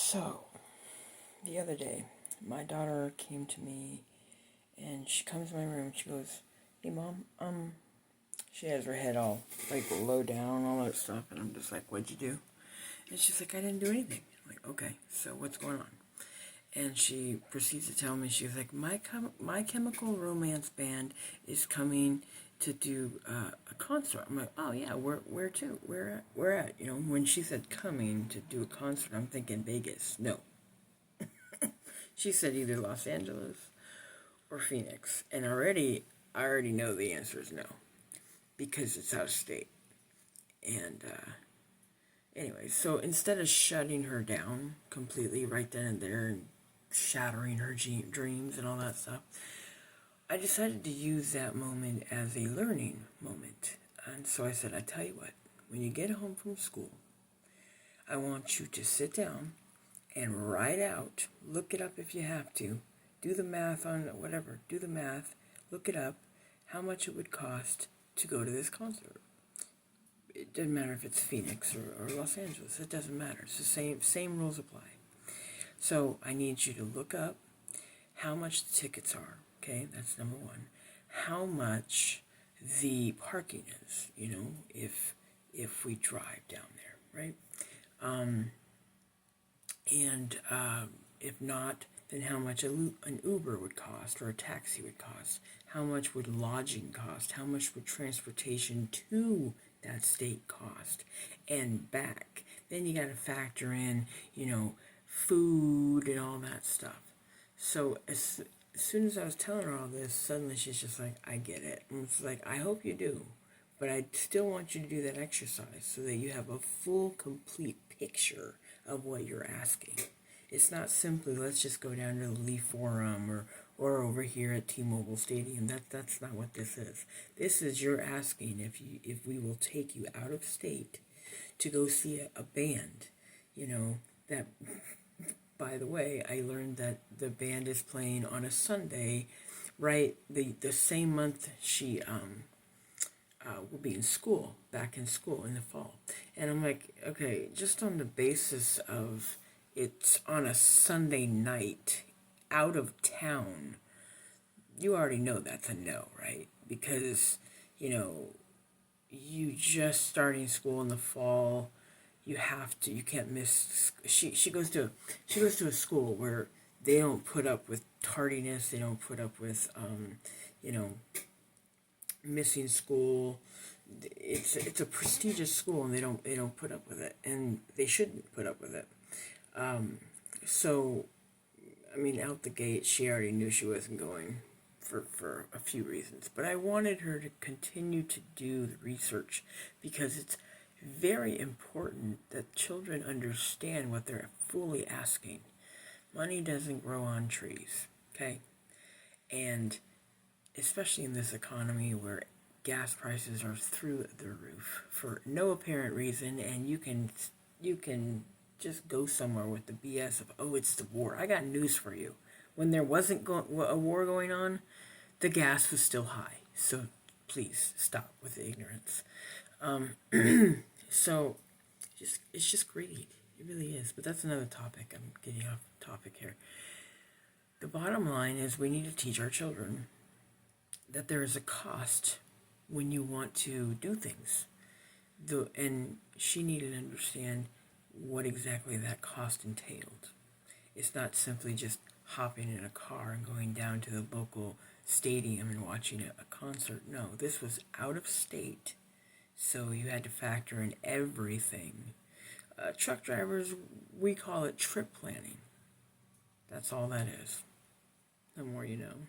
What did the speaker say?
So, the other day, my daughter came to me, and she comes in my room, she goes, "Hey, Mom, she has her head all, like, low down, all that stuff, and I'm just like, what'd you do?" And she's like, "I didn't do anything." I'm like, "Okay, so what's going on?" And she proceeds to tell me, she's like, My Chemical Romance band is coming to do a concert. I'm like, "Oh yeah, where to? Where at?" You know, when she said coming to do a concert, I'm thinking Vegas. No. She said either Los Angeles or Phoenix. And I already know the answer is no, because it's out of state. And anyway, so instead of shutting her down completely right then and there and shattering her dreams and all that stuff, I decided to use that moment as a learning moment. And so I said, "I tell you what, when you get home from school, I want you to sit down and write out, look it up if you have to, do the math on whatever, do the math, look it up, how much it would cost to go to this concert." It doesn't matter if it's Phoenix or Los Angeles, it doesn't matter. It's the same rules apply. So I need you to look up how much the tickets are, okay, that's number one. How much the parking is, you know, if we drive down there, right? And if not, then how much an Uber would cost or a taxi would cost. How much would lodging cost? How much would transportation to that state cost and back? Then you got to factor in, you know, food and all that stuff. So as soon as I was telling her all this, suddenly she's just like, "I get it." And it's like, "I hope you do, but I still want you to do that exercise so that you have a full, complete picture of what you're asking. It's not simply, let's just go down to the Leaf Forum or over here at T-Mobile Stadium. That's not what this is. This is you're asking if we will take you out of state to go see a band, you know, that, by the way, I learned that the band is playing on a Sunday, right? The same month she will be in school, back in school in the fall. And I'm like, okay, just on the basis of it's on a Sunday night out of town, you already know that's a no, right? Because, you know, you just starting school in the fall, you can't miss. She goes to a school where they don't put up with tardiness, they don't put up with you know, missing school. It's a prestigious school, and they don't put up with it, and they shouldn't put up with it. So, I mean, out the gate, she already knew she wasn't going for a few reasons. But I wanted her to continue to do the research because it's very important that children understand what they're fully asking. Money doesn't grow on trees, okay? And especially in this economy where gas prices are through the roof for no apparent reason, and you can just go somewhere with the BS of, "Oh, it's the war." I got news for you. When there wasn't a war going on, the gas was still high. So please stop with the ignorance. So it's just greed. It really is. But that's another topic. I'm getting off topic here. The bottom line is we need to teach our children that there is a cost when you want to do things. And she needed to understand what exactly that cost entailed. It's not simply just hopping in a car and going down to the local stadium and watching a concert. No, this was out of state, so you had to factor in everything. Truck drivers, we call it trip planning. That's all that is. The more you know.